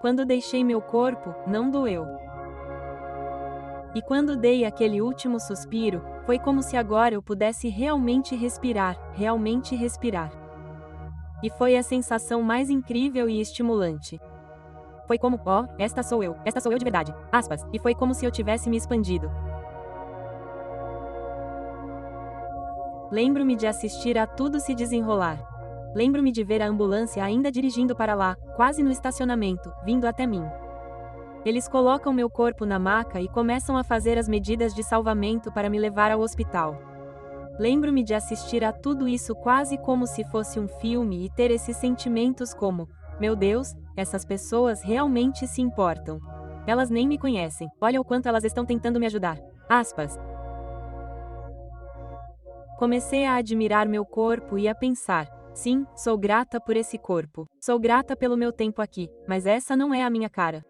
Quando deixei meu corpo, não doeu. E quando dei aquele último suspiro, foi como se agora eu pudesse realmente respirar, realmente respirar. E foi a sensação mais incrível e estimulante. Foi como, ó, esta sou eu de verdade, aspas, e foi como se eu tivesse me expandido. Lembro-me de assistir a tudo se desenrolar. Lembro-me de ver a ambulância ainda dirigindo para lá, quase no estacionamento, vindo até mim. Eles colocam meu corpo na maca e começam a fazer as medidas de salvamento para me levar ao hospital. Lembro-me de assistir a tudo isso quase como se fosse um filme e ter esses sentimentos como: meu Deus, essas pessoas realmente se importam. Elas nem me conhecem, olha o quanto elas estão tentando me ajudar. Aspas. Comecei a admirar meu corpo e a pensar: sim, sou grata por esse corpo. Sou grata pelo meu tempo aqui, mas essa não é a minha cara.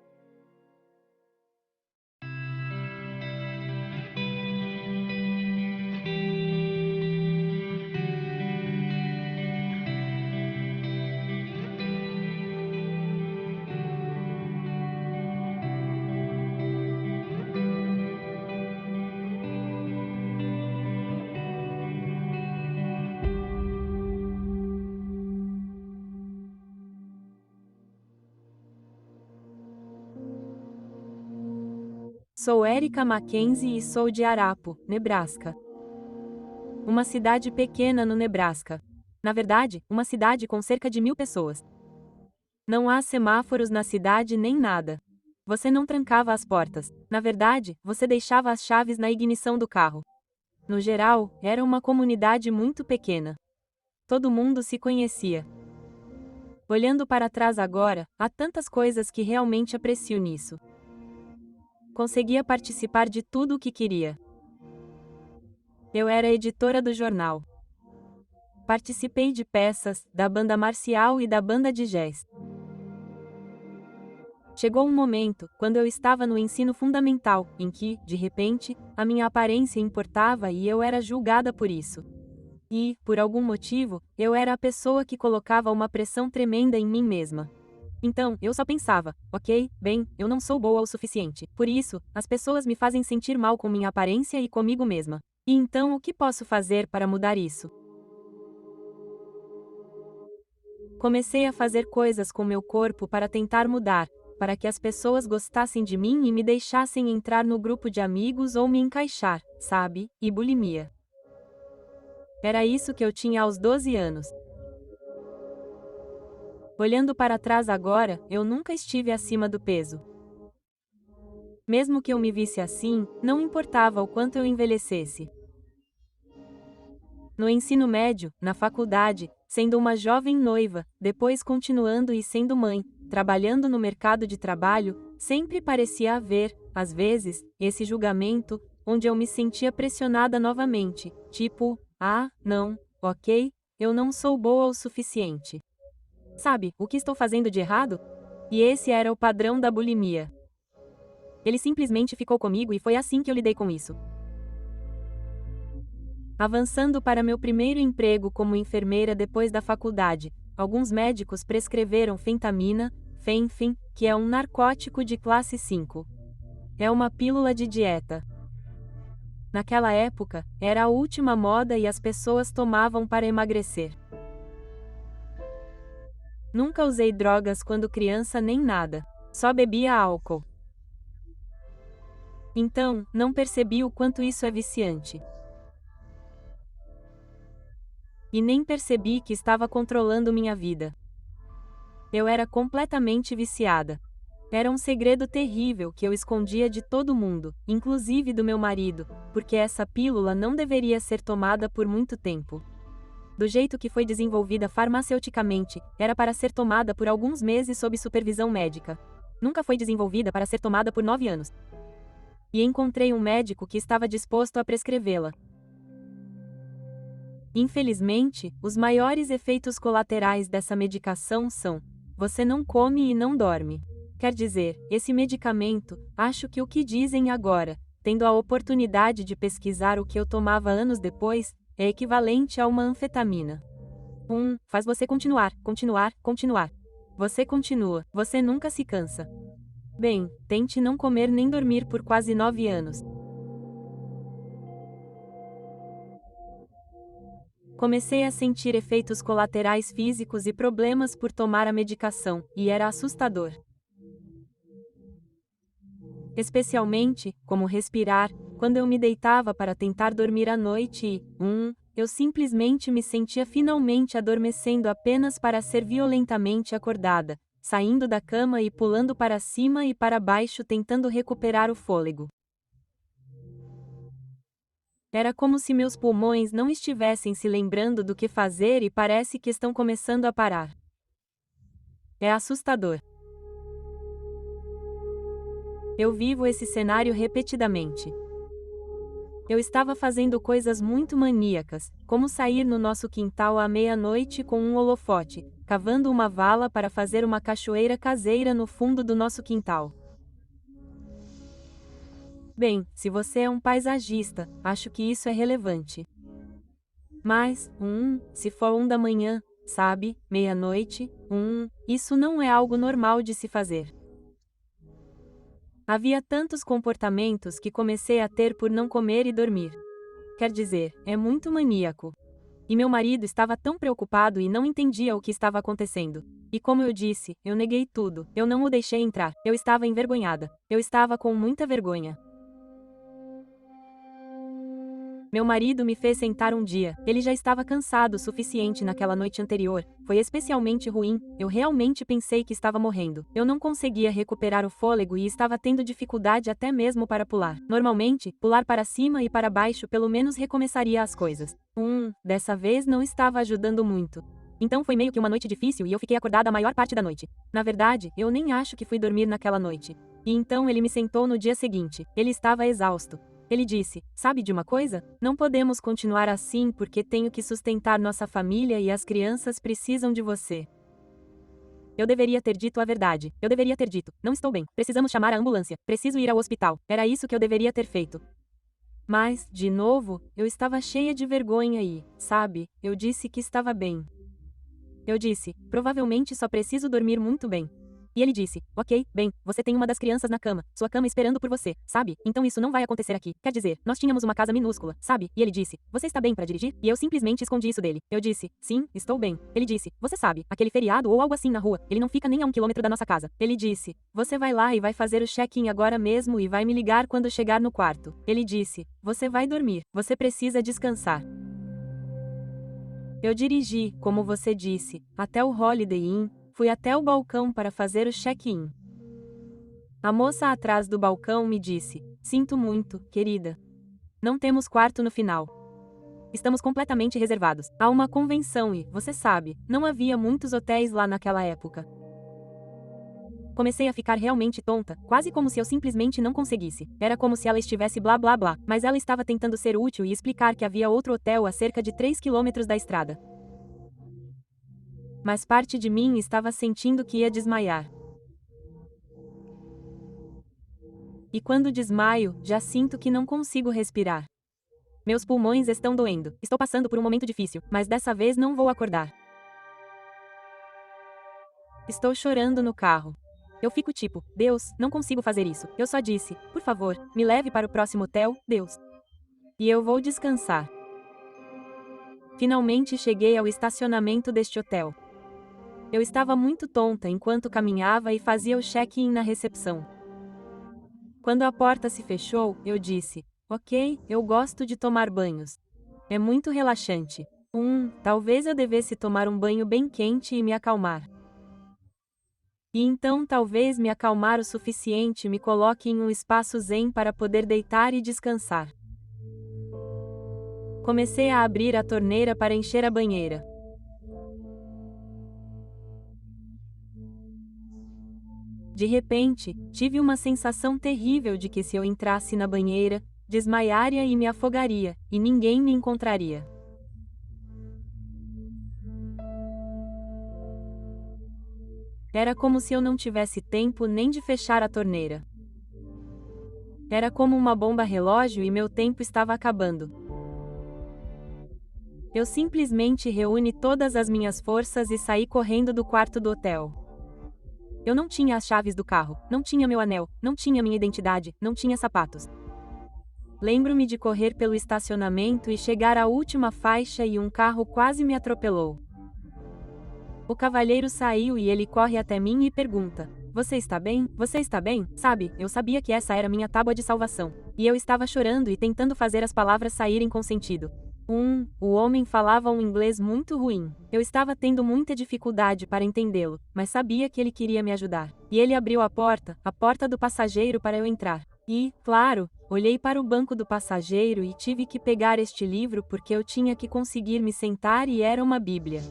Sou Erica Mackenzie e sou de Arapo, Nebraska. Uma cidade pequena no Nebraska. Na verdade, uma cidade com cerca de 1.000 pessoas. Não há semáforos na cidade nem nada. Você não trancava as portas. Na verdade, você deixava as chaves na ignição do carro. No geral, era uma comunidade muito pequena. Todo mundo se conhecia. Olhando para trás agora, há tantas coisas que realmente aprecio nisso. Conseguia participar de tudo o que queria. Eu era editora do jornal. Participei de peças, da banda marcial e da banda de jazz. Chegou um momento, quando eu estava no ensino fundamental, em que, de repente, a minha aparência importava e eu era julgada por isso. E, por algum motivo, eu era a pessoa que colocava uma pressão tremenda em mim mesma. Então, eu só pensava: ok, bem, eu não sou boa o suficiente. Por isso, as pessoas me fazem sentir mal com minha aparência e comigo mesma. E então o que posso fazer para mudar isso? Comecei a fazer coisas com meu corpo para tentar mudar, para que as pessoas gostassem de mim e me deixassem entrar no grupo de amigos ou me encaixar, sabe? E bulimia. Era isso que eu tinha aos 12 anos. Olhando para trás agora, eu nunca estive acima do peso. Mesmo que eu me visse assim, não importava o quanto eu envelhecesse. No ensino médio, na faculdade, sendo uma jovem noiva, depois continuando e sendo mãe, trabalhando no mercado de trabalho, sempre parecia haver, às vezes, esse julgamento, onde eu me sentia pressionada novamente, tipo: ah, não, ok, eu não sou boa o suficiente. Sabe, o que estou fazendo de errado? E esse era o padrão da bulimia. Ele simplesmente ficou comigo e foi assim que eu lidei com isso. Avançando para meu primeiro emprego como enfermeira depois da faculdade, alguns médicos prescreveram fentamina, Fenfen, que é um narcótico de classe 5. É uma pílula de dieta. Naquela época, era a última moda e as pessoas tomavam para emagrecer. Nunca usei drogas quando criança nem nada. Só bebia álcool. Então, não percebi o quanto isso é viciante. E nem percebi que estava controlando minha vida. Eu era completamente viciada. Era um segredo terrível que eu escondia de todo mundo, inclusive do meu marido, porque essa pílula não deveria ser tomada por muito tempo. Do jeito que foi desenvolvida farmaceuticamente, era para ser tomada por alguns meses sob supervisão médica. Nunca foi desenvolvida para ser tomada por 9 anos. E encontrei um médico que estava disposto a prescrevê-la. Infelizmente, os maiores efeitos colaterais dessa medicação são: você não come e não dorme. Quer dizer, esse medicamento, acho que o que dizem agora, tendo a oportunidade de pesquisar o que eu tomava anos depois, é equivalente a uma anfetamina. Faz você continuar. Você continua, você nunca se cansa. Bem, tente não comer nem dormir por quase 9 anos. Comecei a sentir efeitos colaterais físicos e problemas por tomar a medicação, e era assustador. Especialmente, como respirar, quando eu me deitava para tentar dormir à noite e, eu simplesmente me sentia finalmente adormecendo apenas para ser violentamente acordada, saindo da cama e pulando para cima e para baixo tentando recuperar o fôlego. Era como se meus pulmões não estivessem se lembrando do que fazer e parece que estão começando a parar. É assustador. Eu vivo esse cenário repetidamente. Eu estava fazendo coisas muito maníacas, como sair no nosso quintal à meia-noite com um holofote, cavando uma vala para fazer uma cachoeira caseira no fundo do nosso quintal. Bem, se você é um paisagista, acho que isso é relevante. Mas, se for 1 da manhã, sabe, meia-noite, isso não é algo normal de se fazer. Havia tantos comportamentos que comecei a ter por não comer e dormir. Quer dizer, é muito maníaco. E meu marido estava tão preocupado e não entendia o que estava acontecendo. E como eu disse, eu neguei tudo, eu não o deixei entrar, eu estava envergonhada. Eu estava com muita vergonha. Meu marido me fez sentar um dia, ele já estava cansado o suficiente naquela noite anterior, foi especialmente ruim, eu realmente pensei que estava morrendo. Eu não conseguia recuperar o fôlego e estava tendo dificuldade até mesmo para pular. Normalmente, pular para cima e para baixo pelo menos recomeçaria as coisas. Dessa vez não estava ajudando muito. Então foi meio que uma noite difícil e eu fiquei acordada a maior parte da noite. Na verdade, eu nem acho que fui dormir naquela noite. E então ele me sentou no dia seguinte, ele estava exausto. Ele disse, sabe de uma coisa? Não podemos continuar assim porque tenho que sustentar nossa família e as crianças precisam de você. Eu deveria ter dito a verdade. Eu deveria ter dito, não estou bem, precisamos chamar a ambulância, preciso ir ao hospital. Era isso que eu deveria ter feito. Mas, de novo, eu estava cheia de vergonha e, sabe, eu disse que estava bem. Eu disse, provavelmente só preciso dormir muito bem. E ele disse, ok, bem, você tem uma das crianças na cama, sua cama esperando por você, sabe? Então isso não vai acontecer aqui. Quer dizer, nós tínhamos uma casa minúscula, sabe? E ele disse, você está bem para dirigir? E eu simplesmente escondi isso dele. Eu disse, sim, estou bem. Ele disse, você sabe, aquele feriado ou algo assim na rua, ele não fica nem a 1 quilômetro da nossa casa. Ele disse, você vai lá e vai fazer o check-in agora mesmo e vai me ligar quando chegar no quarto. Ele disse, você vai dormir, você precisa descansar. Eu dirigi, como você disse, até o Holiday Inn. Fui até o balcão para fazer o check-in. A moça atrás do balcão me disse, sinto muito, querida. Não temos quarto no final. Estamos completamente reservados. Há uma convenção e, você sabe, não havia muitos hotéis lá naquela época. Comecei a ficar realmente tonta, quase como se eu simplesmente não conseguisse. Era como se ela estivesse blá blá blá, mas ela estava tentando ser útil e explicar que havia outro hotel a cerca de 3 quilômetros da estrada. Mas parte de mim estava sentindo que ia desmaiar. E quando desmaio, já sinto que não consigo respirar. Meus pulmões estão doendo. Estou passando por um momento difícil, mas dessa vez não vou acordar. Estou chorando no carro. Eu fico tipo, Deus, não consigo fazer isso. Eu só disse, por favor, me leve para o próximo hotel, Deus. E eu vou descansar. Finalmente cheguei ao estacionamento deste hotel. Eu estava muito tonta enquanto caminhava e fazia o check-in na recepção. Quando a porta se fechou, eu disse, ok, eu gosto de tomar banhos. É muito relaxante. Talvez eu devesse tomar um banho bem quente e me acalmar. E então talvez me acalmar o suficiente me coloque em um espaço zen para poder deitar e descansar. Comecei a abrir a torneira para encher a banheira. De repente, tive uma sensação terrível de que se eu entrasse na banheira, desmaiaria e me afogaria, e ninguém me encontraria. Era como se eu não tivesse tempo nem de fechar a torneira. Era como uma bomba relógio e meu tempo estava acabando. Eu simplesmente reuni todas as minhas forças e saí correndo do quarto do hotel. Eu não tinha as chaves do carro, não tinha meu anel, não tinha minha identidade, não tinha sapatos. Lembro-me de correr pelo estacionamento e chegar à última faixa e um carro quase me atropelou. O cavalheiro saiu e ele corre até mim e pergunta: "Você está bem? Você está bem?" Sabe, eu sabia que essa era minha tábua de salvação. E eu estava chorando e tentando fazer as palavras saírem com sentido. O homem falava um inglês muito ruim. Eu estava tendo muita dificuldade para entendê-lo, mas sabia que ele queria me ajudar. E ele abriu a porta do passageiro para eu entrar. E, claro, olhei para o banco do passageiro e tive que pegar este livro porque eu tinha que conseguir me sentar e era uma Bíblia.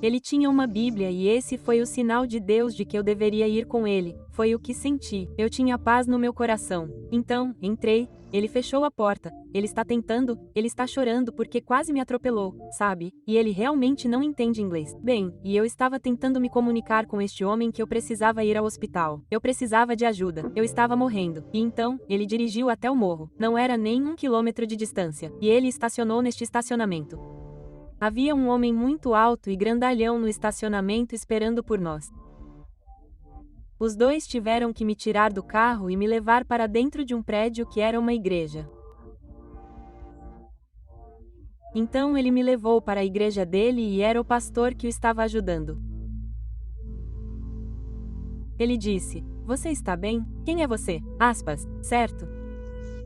Ele tinha uma Bíblia e esse foi o sinal de Deus de que eu deveria ir com ele. Foi o que senti. Eu tinha paz no meu coração. Então, entrei. Ele fechou a porta. Ele está chorando porque quase me atropelou, sabe? E ele realmente não entende inglês. Bem, e eu estava tentando me comunicar com este homem que eu precisava ir ao hospital. Eu precisava de ajuda. Eu estava morrendo. E então, ele dirigiu até o morro. Não era nem 1 quilômetro de distância. E ele estacionou neste estacionamento. Havia um homem muito alto e grandalhão no estacionamento esperando por nós. Os dois tiveram que me tirar do carro e me levar para dentro de um prédio que era uma igreja. Então ele me levou para a igreja dele e era o pastor que o estava ajudando. Ele disse: "Você está bem? Quem é você?" Certo?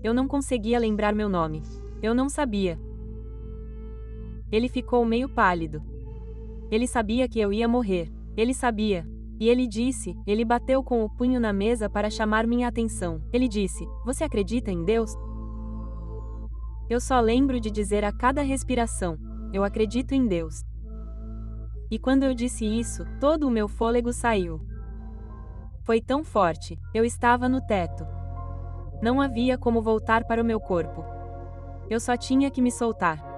Eu não conseguia lembrar meu nome. Eu não sabia. Ele ficou meio pálido. Ele sabia que eu ia morrer. Ele sabia. E ele disse, ele bateu com o punho na mesa para chamar minha atenção. Ele disse: "Você acredita em Deus?" Eu só lembro de dizer a cada respiração: "Eu acredito em Deus." E quando eu disse isso, todo o meu fôlego saiu. Foi tão forte, eu estava no teto. Não havia como voltar para o meu corpo. Eu só tinha que me soltar.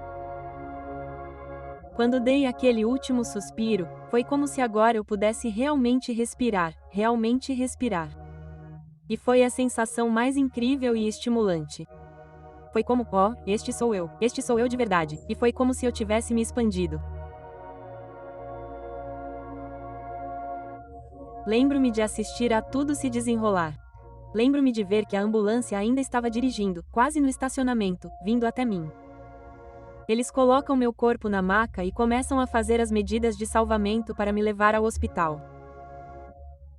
Quando dei aquele último suspiro, foi como se agora eu pudesse realmente respirar, realmente respirar. E foi a sensação mais incrível e estimulante. Foi como, este sou eu de verdade, e foi como se eu tivesse me expandido. Lembro-me de assistir a tudo se desenrolar. Lembro-me de ver que a ambulância ainda estava dirigindo, quase no estacionamento, vindo até mim. Eles colocam meu corpo na maca e começam a fazer as medidas de salvamento para me levar ao hospital.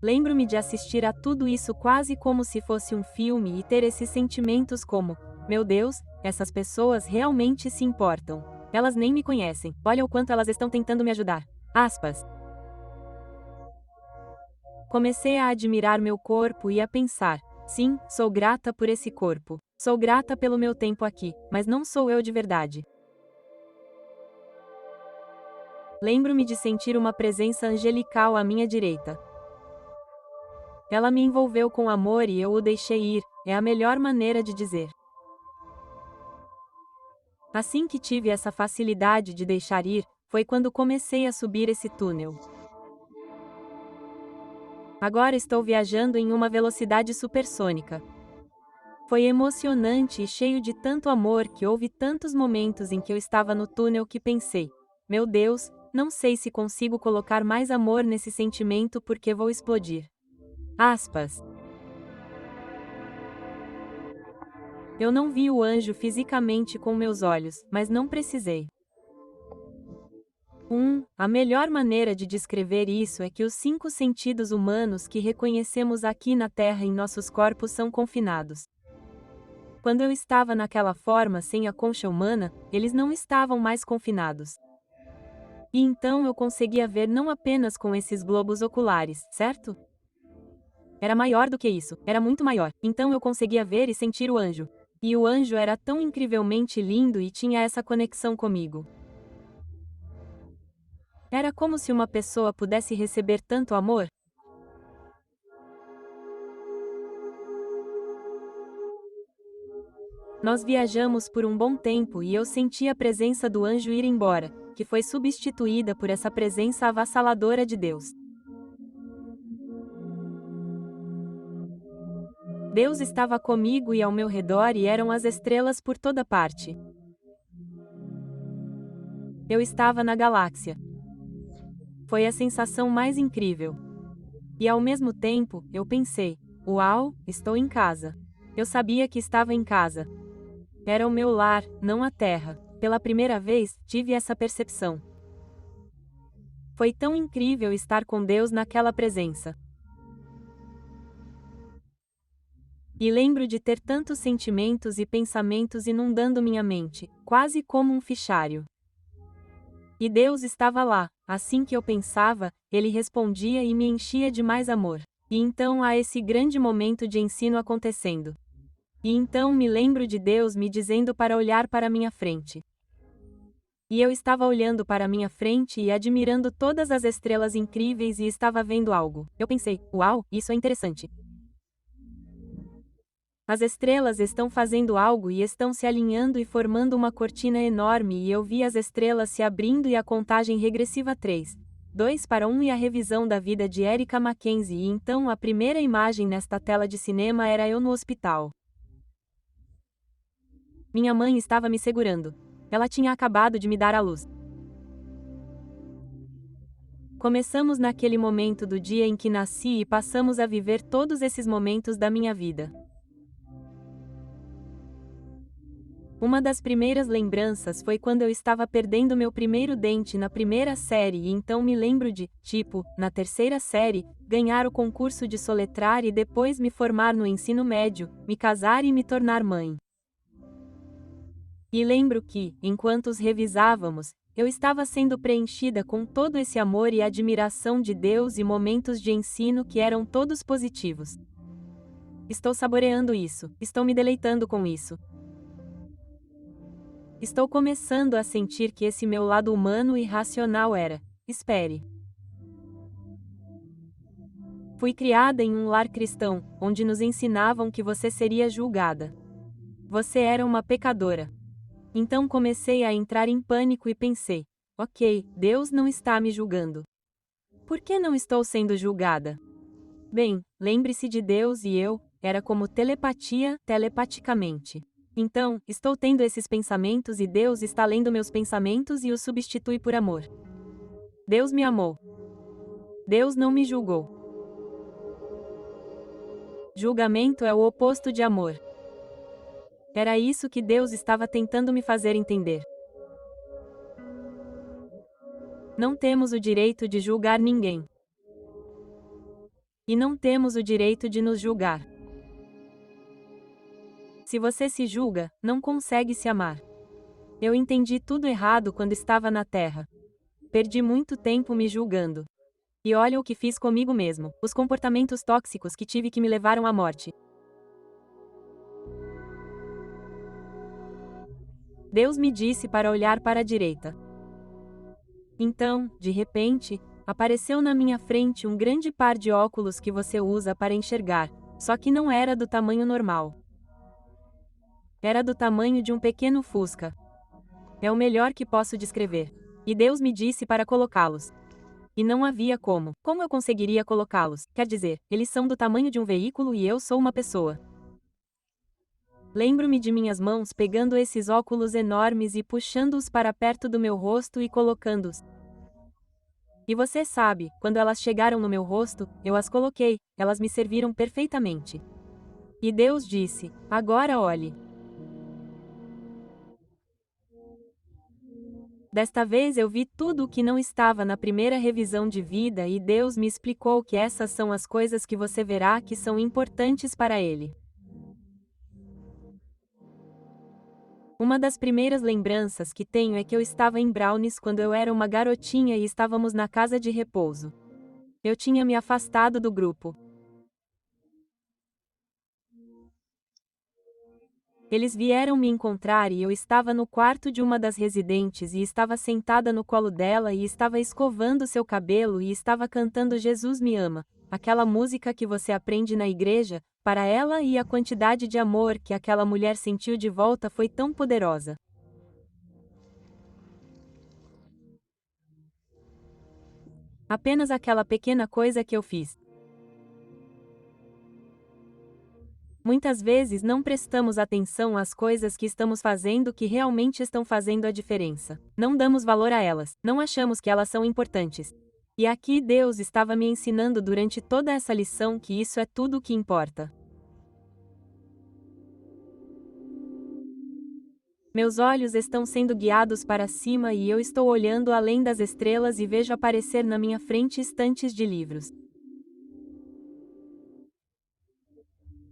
Lembro-me de assistir a tudo isso quase como se fosse um filme e ter esses sentimentos como: meu Deus, essas pessoas realmente se importam. Elas nem me conhecem, olha o quanto elas estão tentando me ajudar. Comecei a admirar meu corpo e a pensar: sim, sou grata por esse corpo. Sou grata pelo meu tempo aqui, mas não sou eu de verdade. Lembro-me de sentir uma presença angelical à minha direita. Ela me envolveu com amor e eu o deixei ir, é a melhor maneira de dizer. Assim que tive essa facilidade de deixar ir, foi quando comecei a subir esse túnel. Agora estou viajando em uma velocidade supersônica. Foi emocionante e cheio de tanto amor que houve tantos momentos em que eu estava no túnel que pensei: meu Deus, não sei se consigo colocar mais amor nesse sentimento porque vou explodir. Eu não vi o anjo fisicamente com meus olhos, mas não precisei. A melhor maneira de descrever isso é que os 5 sentidos humanos que reconhecemos aqui na Terra em nossos corpos são confinados. Quando eu estava naquela forma sem a concha humana, eles não estavam mais confinados. E então eu conseguia ver não apenas com esses globos oculares, certo? Era maior do que isso, era muito maior. Então eu conseguia ver e sentir o anjo. E o anjo era tão incrivelmente lindo e tinha essa conexão comigo. Era como se uma pessoa pudesse receber tanto amor. Nós viajamos por um bom tempo e eu senti a presença do anjo ir embora, que foi substituída por essa presença avassaladora de Deus. Deus estava comigo e ao meu redor e eram as estrelas por toda parte. Eu estava na galáxia. Foi a sensação mais incrível. E ao mesmo tempo, eu pensei: uau, estou em casa. Eu sabia que estava em casa. Era o meu lar, não a terra. Pela primeira vez, tive essa percepção. Foi tão incrível estar com Deus naquela presença. E lembro de ter tantos sentimentos e pensamentos inundando minha mente, quase como um fichário. E Deus estava lá, assim que eu pensava, Ele respondia e me enchia de mais amor. E então há esse grande momento de ensino acontecendo. E então me lembro de Deus me dizendo para olhar para minha frente. E eu estava olhando para minha frente e admirando todas as estrelas incríveis e estava vendo algo. Eu pensei: uau, isso é interessante. As estrelas estão fazendo algo e estão se alinhando e formando uma cortina enorme e eu vi as estrelas se abrindo e a contagem regressiva 3, 2 para 1 e a revisão da vida de Erika Mackenzie e então a primeira imagem nesta tela de cinema era eu no hospital. Minha mãe estava me segurando. Ela tinha acabado de me dar à luz. Começamos naquele momento do dia em que nasci e passamos a viver todos esses momentos da minha vida. Uma das primeiras lembranças foi quando eu estava perdendo meu primeiro dente na primeira série e então me lembro de, na terceira série, ganhar o concurso de soletrar e depois me formar no ensino médio, me casar e me tornar mãe. E lembro que, enquanto os revisávamos, eu estava sendo preenchida com todo esse amor e admiração de Deus e momentos de ensino que eram todos positivos. Estou saboreando isso, estou me deleitando com isso. Estou começando a sentir que esse meu lado humano e racional era: espere. Fui criada em um lar cristão, onde nos ensinavam que você seria julgada. Você era uma pecadora. Então comecei a entrar em pânico e pensei: ok, Deus não está me julgando. Por que não estou sendo julgada? Bem, lembre-se de Deus e eu, era como telepatia, telepaticamente. Então, estou tendo esses pensamentos e Deus está lendo meus pensamentos e os substitui por amor. Deus me amou. Deus não me julgou. Julgamento é o oposto de amor. Era isso que Deus estava tentando me fazer entender. Não temos o direito de julgar ninguém. E não temos o direito de nos julgar. Se você se julga, não consegue se amar. Eu entendi tudo errado quando estava na Terra. Perdi muito tempo me julgando. E olha o que fiz comigo mesmo, os comportamentos tóxicos que tive que me levaram à morte. Deus me disse para olhar para a direita. Então, de repente, apareceu na minha frente um grande par de óculos que você usa para enxergar, só que não era do tamanho normal. Era do tamanho de um pequeno Fusca. É o melhor que posso descrever. E Deus me disse para colocá-los. E não havia como. Como eu conseguiria colocá-los? Quer dizer, eles são do tamanho de um veículo e eu sou uma pessoa. Lembro-me de minhas mãos pegando esses óculos enormes e puxando-os para perto do meu rosto e colocando-os. E você sabe, quando elas chegaram no meu rosto, eu as coloquei, elas me serviram perfeitamente. E Deus disse: agora olhe. Desta vez eu vi tudo o que não estava na primeira revisão de vida e Deus me explicou que essas são as coisas que você verá que são importantes para Ele. Uma das primeiras lembranças que tenho é que eu estava em Brownies quando eu era uma garotinha e estávamos na casa de repouso. Eu tinha me afastado do grupo. Eles vieram me encontrar e eu estava no quarto de uma das residentes e estava sentada no colo dela e estava escovando seu cabelo e estava cantando Jesus me ama, aquela música que você aprende na igreja, para ela e a quantidade de amor que aquela mulher sentiu de volta foi tão poderosa. Apenas aquela pequena coisa que eu fiz. Muitas vezes não prestamos atenção às coisas que estamos fazendo que realmente estão fazendo a diferença. Não damos valor a elas, não achamos que elas são importantes. E aqui Deus estava me ensinando durante toda essa lição que isso é tudo o que importa. Meus olhos estão sendo guiados para cima e eu estou olhando além das estrelas e vejo aparecer na minha frente estantes de livros.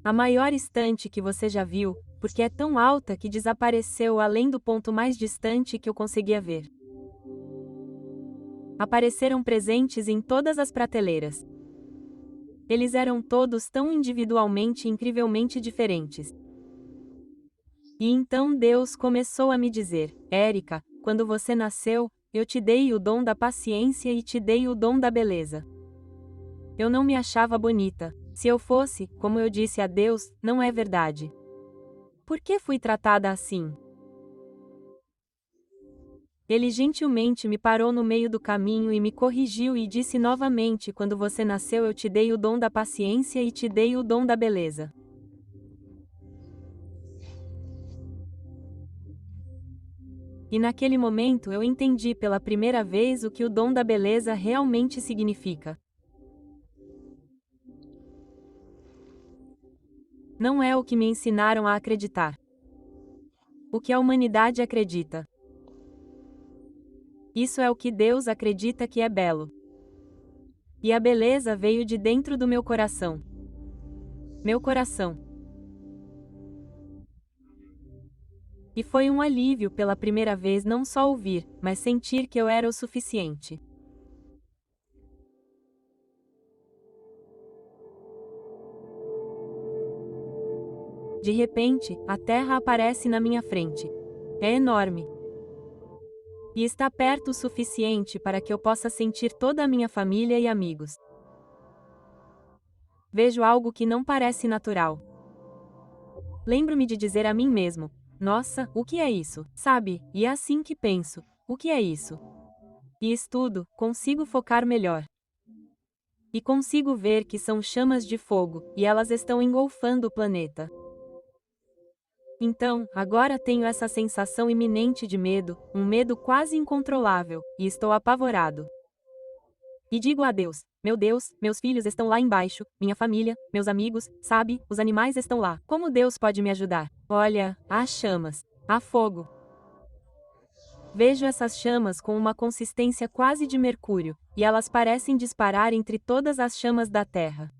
A maior estante que você já viu, porque é tão alta que desapareceu além do ponto mais distante que eu conseguia ver. Apareceram presentes em todas as prateleiras. Eles eram todos tão individualmente e incrivelmente diferentes. E então Deus começou a me dizer: Érica, quando você nasceu, eu te dei o dom da paciência e te dei o dom da beleza. Eu não me achava bonita. Se eu fosse, como eu disse a Deus, não é verdade. Por que fui tratada assim? Ele gentilmente me parou no meio do caminho e me corrigiu e disse novamente: quando você nasceu, eu te dei o dom da paciência e te dei o dom da beleza. E naquele momento eu entendi pela primeira vez o que o dom da beleza realmente significa. Não é o que me ensinaram a acreditar. O que a humanidade acredita. Isso é o que Deus acredita que é belo. E a beleza veio de dentro do meu coração. Meu coração. E foi um alívio pela primeira vez não só ouvir, mas sentir que eu era o suficiente. De repente, a terra aparece na minha frente. É enorme. E está perto o suficiente para que eu possa sentir toda a minha família e amigos. Vejo algo que não parece natural. Lembro-me de dizer a mim mesmo: nossa, o que é isso? Sabe, e é assim que penso: o que é isso? E estudo, consigo focar melhor. E consigo ver que são chamas de fogo, e elas estão engolfando o planeta. Então, agora tenho essa sensação iminente de medo, um medo quase incontrolável, e estou apavorado. E digo a Deus: meu Deus, meus filhos estão lá embaixo, minha família, meus amigos, sabe, os animais estão lá. Como Deus pode me ajudar? Olha, há chamas, há fogo. Vejo essas chamas com uma consistência quase de mercúrio, e elas parecem disparar entre todas as chamas da terra.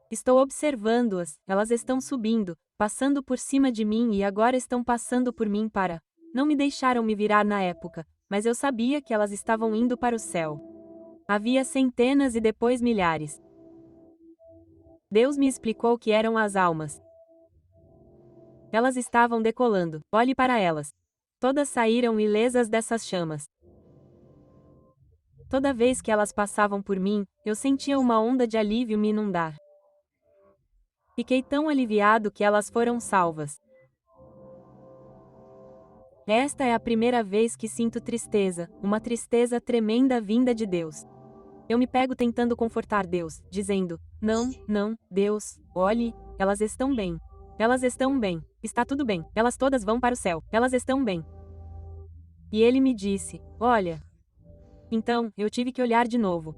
Estou observando-as, elas estão subindo, passando por cima de mim e agora estão passando por mim para. Não me deixaram me virar na época, mas eu sabia que elas estavam indo para o céu. Havia centenas e depois milhares. Deus me explicou que eram as almas. Elas estavam decolando, olhe para elas. Todas saíram ilesas dessas chamas. Toda vez que elas passavam por mim, eu sentia uma onda de alívio me inundar. Fiquei tão aliviado que elas foram salvas. Esta é a primeira vez que sinto tristeza, uma tristeza tremenda vinda de Deus. Eu me pego tentando confortar Deus, dizendo: não, não, Deus, olhe, elas estão bem. Elas estão bem, está tudo bem, elas todas vão para o céu, elas estão bem. E ele me disse: olha. Então, eu tive que olhar de novo.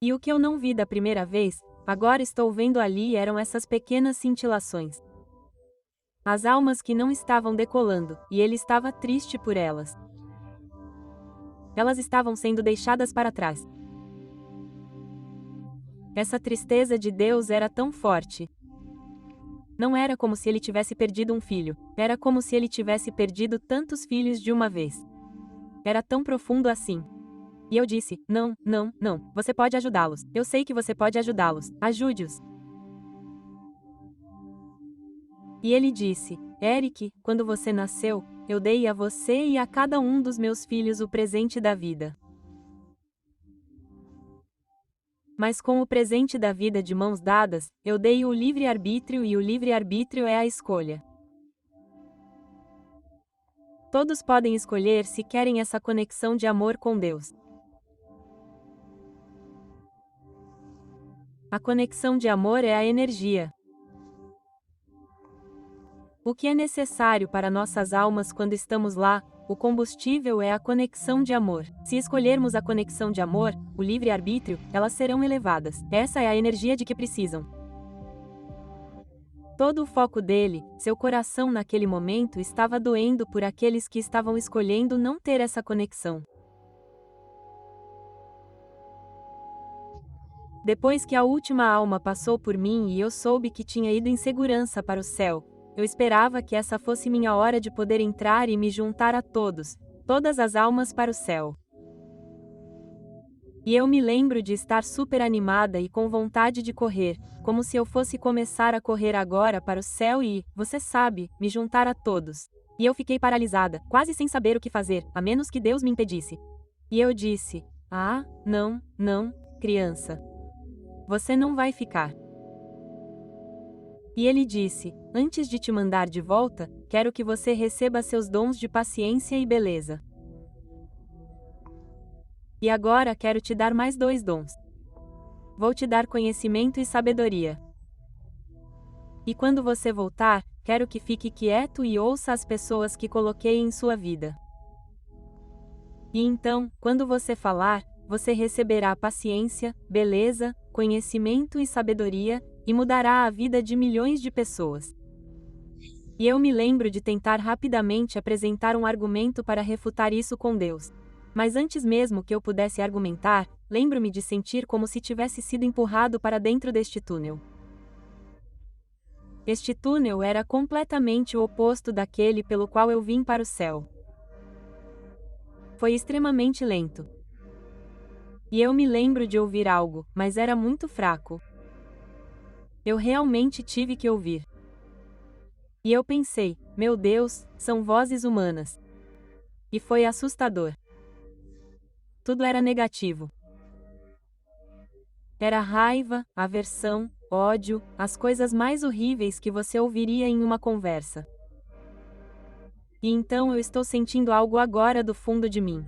E o que eu não vi da primeira vez, agora estou vendo ali eram essas pequenas cintilações. As almas que não estavam decolando, e ele estava triste por elas. Elas estavam sendo deixadas para trás. Essa tristeza de Deus era tão forte. Não era como se ele tivesse perdido um filho, era como se ele tivesse perdido tantos filhos de uma vez. Era tão profundo assim. E eu disse: não, não, não, você pode ajudá-los, eu sei que você pode ajudá-los, ajude-os. E ele disse: Eric, quando você nasceu, eu dei a você e a cada um dos meus filhos o presente da vida. Mas com o presente da vida de mãos dadas, eu dei o livre-arbítrio e o livre-arbítrio é a escolha. Todos podem escolher se querem essa conexão de amor com Deus. A conexão de amor é a energia. O que é necessário para nossas almas quando estamos lá, O combustível é a conexão de amor. Se escolhermos a conexão de amor, o livre-arbítrio, elas serão elevadas. Essa é a energia de que precisam. Todo o foco dele, seu coração naquele momento estava doendo por aqueles que estavam escolhendo não ter essa conexão. Depois que a última alma passou por mim e eu soube que tinha ido em segurança para o céu, eu esperava que essa fosse minha hora de poder entrar e me juntar a todos, todas as almas para o céu. E eu me lembro de estar super animada e com vontade de correr, como se eu fosse começar a correr agora para o céu e, você sabe, me juntar a todos. E eu fiquei paralisada, quase sem saber o que fazer, a menos que Deus me impedisse. E eu disse: "Ah, não, não, criança. Você não vai ficar." E ele disse: "Antes de te mandar de volta, quero que você receba seus dons de paciência e beleza. E agora quero te dar mais 2 dons. Vou te dar conhecimento e sabedoria. E quando você voltar, quero que fique quieto e ouça as pessoas que coloquei em sua vida. E então, quando você falar, você receberá paciência, beleza, conhecimento e sabedoria, e mudará a vida de milhões de pessoas." E eu me lembro de tentar rapidamente apresentar um argumento para refutar isso com Deus. Mas antes mesmo que eu pudesse argumentar, lembro-me de sentir como se tivesse sido empurrado para dentro deste túnel. Este túnel era completamente o oposto daquele pelo qual eu vim para o céu. Foi extremamente lento. E eu me lembro de ouvir algo, mas era muito fraco. Eu realmente tive que ouvir. E eu pensei: meu Deus, são vozes humanas. E foi assustador. Tudo era negativo. Era raiva, aversão, ódio, as coisas mais horríveis que você ouviria em uma conversa. E então eu estou sentindo algo agora do fundo de mim.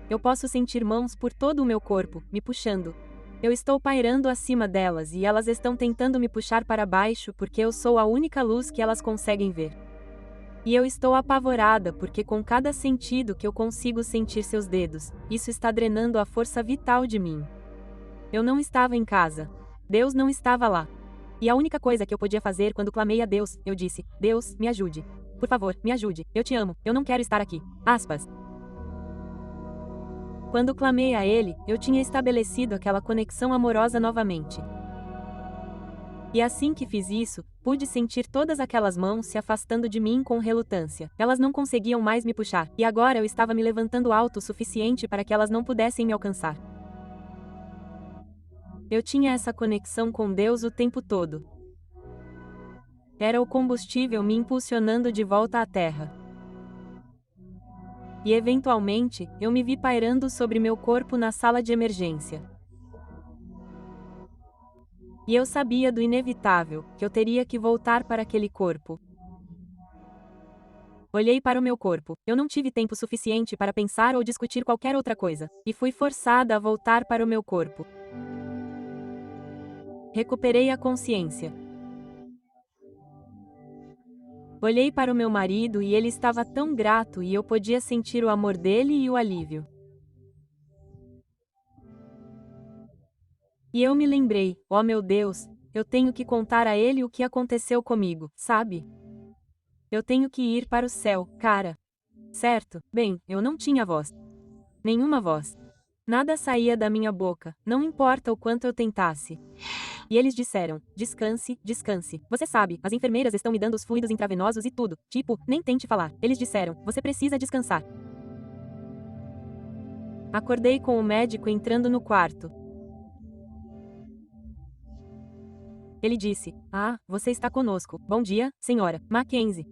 Eu posso sentir mãos por todo o meu corpo, me puxando. Eu estou pairando acima delas e elas estão tentando me puxar para baixo porque eu sou a única luz que elas conseguem ver. E eu estou apavorada porque com cada sentido que eu consigo sentir seus dedos, isso está drenando a força vital de mim. Eu não estava em casa. Deus não estava lá. E a única coisa que eu podia fazer quando clamei a Deus, eu disse: "Deus, me ajude. Por favor, me ajude. Eu te amo. Eu não quero estar aqui." Aspas. Quando clamei a Ele, eu tinha estabelecido aquela conexão amorosa novamente. E assim que fiz isso, pude sentir todas aquelas mãos se afastando de mim com relutância. Elas não conseguiam mais me puxar, e agora eu estava me levantando alto o suficiente para que elas não pudessem me alcançar. Eu tinha essa conexão com Deus o tempo todo. Era o combustível me impulsionando de volta à Terra. E eventualmente, eu me vi pairando sobre meu corpo na sala de emergência. E eu sabia do inevitável, que eu teria que voltar para aquele corpo. Olhei para o meu corpo, eu não tive tempo suficiente para pensar ou discutir qualquer outra coisa, e fui forçada a voltar para o meu corpo. Recuperei a consciência. Olhei para o meu marido e ele estava tão grato e eu podia sentir o amor dele e o alívio. E eu me lembrei: oh meu Deus, eu tenho que contar a ele o que aconteceu comigo, sabe? Eu tenho que ir para o céu, cara. Certo? Bem, eu não tinha voz. Nenhuma voz. Nada saía da minha boca, não importa o quanto eu tentasse. E eles disseram: descanse, descanse. Você sabe, as enfermeiras estão me dando os fluidos intravenosos e tudo. Tipo, nem tente falar. Eles disseram: você precisa descansar. Acordei com o médico entrando no quarto. Ele disse: ah, você está conosco. Bom dia, senhora Mackenzie.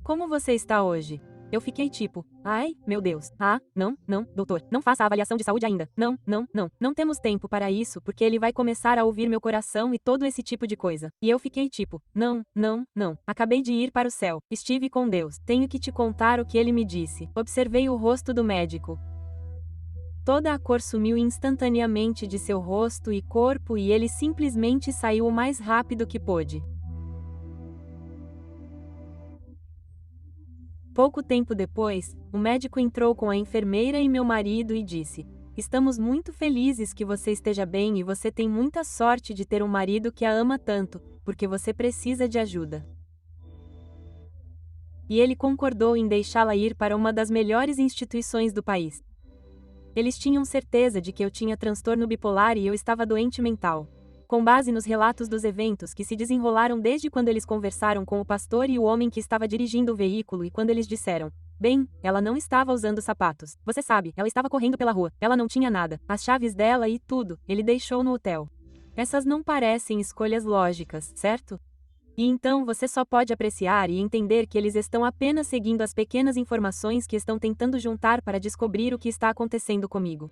Como você está hoje? Eu fiquei tipo: ai, meu Deus. Ah, não, doutor, não faça a avaliação de saúde ainda. Não temos tempo para isso porque ele vai começar a ouvir meu coração e todo esse tipo de coisa. E eu fiquei tipo: não. Acabei de ir para o céu. Estive com Deus. Tenho que te contar o que ele me disse. Observei o rosto do médico. Toda a cor sumiu instantaneamente de seu rosto e corpo e ele simplesmente saiu o mais rápido que pôde. Pouco tempo depois, o médico entrou com a enfermeira e meu marido e disse: "Estamos muito felizes que você esteja bem e você tem muita sorte de ter um marido que a ama tanto, porque você precisa de ajuda." E ele concordou em deixá-la ir para uma das melhores instituições do país. Eles tinham certeza de que eu tinha transtorno bipolar e eu estava doente mental. Com base nos relatos dos eventos que se desenrolaram desde quando eles conversaram com o pastor e o homem que estava dirigindo o veículo e quando eles disseram: "Bem, ela não estava usando sapatos. Você sabe, ela estava correndo pela rua. Ela não tinha nada. As chaves dela e tudo, ele deixou no hotel." Essas não parecem escolhas lógicas, certo? E então você só pode apreciar e entender que eles estão apenas seguindo as pequenas informações que estão tentando juntar para descobrir o que está acontecendo comigo.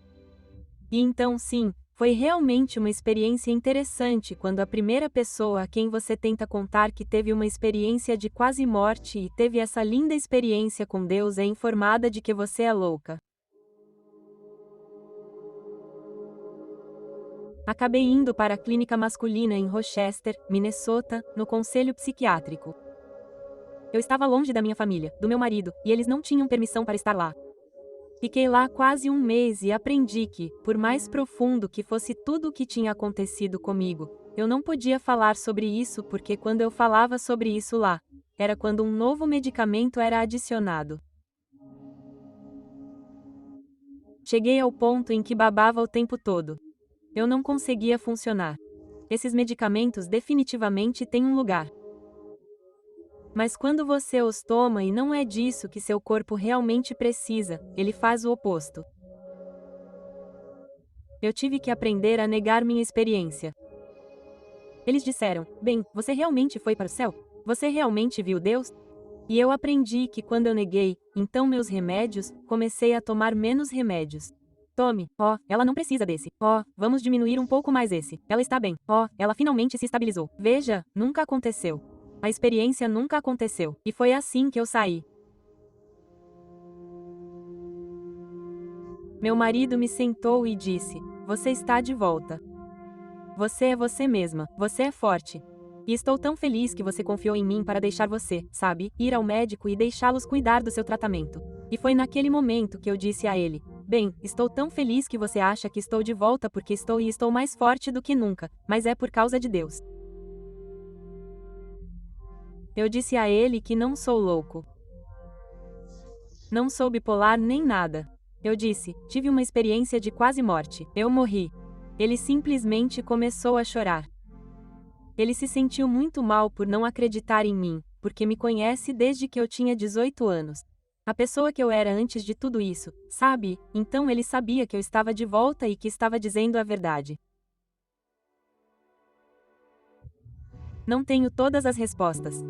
E então sim, foi realmente uma experiência interessante quando a primeira pessoa a quem você tenta contar que teve uma experiência de quase morte e teve essa linda experiência com Deus é informada de que você é louca. Acabei indo para a clínica masculina em Rochester, Minnesota, no conselho psiquiátrico. Eu estava longe da minha família, do meu marido, e eles não tinham permissão para estar lá. Fiquei lá quase um mês e aprendi que, por mais profundo que fosse tudo o que tinha acontecido comigo, eu não podia falar sobre isso porque quando eu falava sobre isso lá, era quando um novo medicamento era adicionado. Cheguei ao ponto em que babava o tempo todo. Eu não conseguia funcionar. Esses medicamentos definitivamente têm um lugar. Mas quando você os toma e não é disso que seu corpo realmente precisa, ele faz o oposto. Eu tive que aprender a negar minha experiência. Eles disseram: "Bem, você realmente foi para o céu? Você realmente viu Deus?" E eu aprendi que quando eu neguei, então meus remédios, comecei a tomar menos remédios. Tome, ela não precisa desse. Vamos diminuir um pouco mais esse. Ela está bem. Ela finalmente se estabilizou. Veja, nunca aconteceu. A experiência nunca aconteceu. E foi assim que eu saí. Meu marido me sentou e disse: "Você está de volta. Você é você mesma. Você é forte. E estou tão feliz que você confiou em mim para deixar você, sabe, ir ao médico e deixá-los cuidar do seu tratamento." E foi naquele momento que eu disse a ele: "Bem, estou tão feliz que você acha que estou de volta porque estou mais forte do que nunca, mas é por causa de Deus." Eu disse a ele que não sou louco. Não sou bipolar nem nada. Eu disse: "Tive uma experiência de quase morte. Eu morri." Ele simplesmente começou a chorar. Ele se sentiu muito mal por não acreditar em mim, porque me conhece desde que eu tinha 18 anos. A pessoa que eu era antes de tudo isso, sabe? Então ele sabia que eu estava de volta e que estava dizendo a verdade. Não tenho todas as respostas.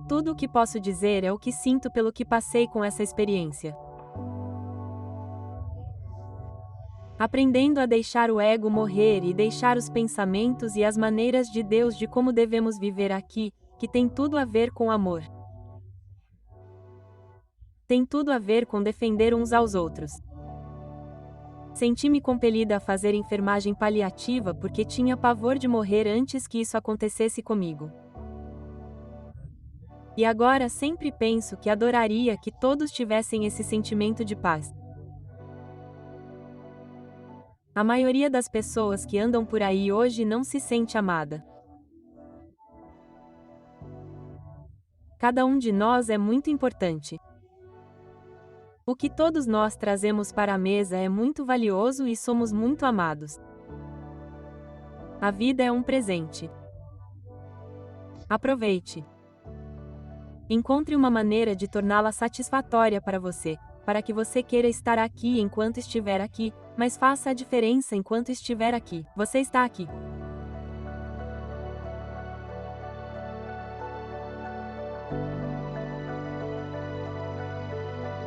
Tudo o que posso dizer é o que sinto pelo que passei com essa experiência. Aprendendo a deixar o ego morrer e deixar os pensamentos e as maneiras de Deus de como devemos viver aqui, que tem tudo a ver com amor. Tem tudo a ver com defender uns aos outros. Senti-me compelida a fazer enfermagem paliativa porque tinha pavor de morrer antes que isso acontecesse comigo. E agora sempre penso que adoraria que todos tivessem esse sentimento de paz. A maioria das pessoas que andam por aí hoje não se sente amada. Cada um de nós é muito importante. O que todos nós trazemos para a mesa é muito valioso e somos muito amados. A vida é um presente. Aproveite. Encontre uma maneira de torná-la satisfatória para você, para que você queira estar aqui enquanto estiver aqui, mas faça a diferença enquanto estiver aqui. Você está aqui.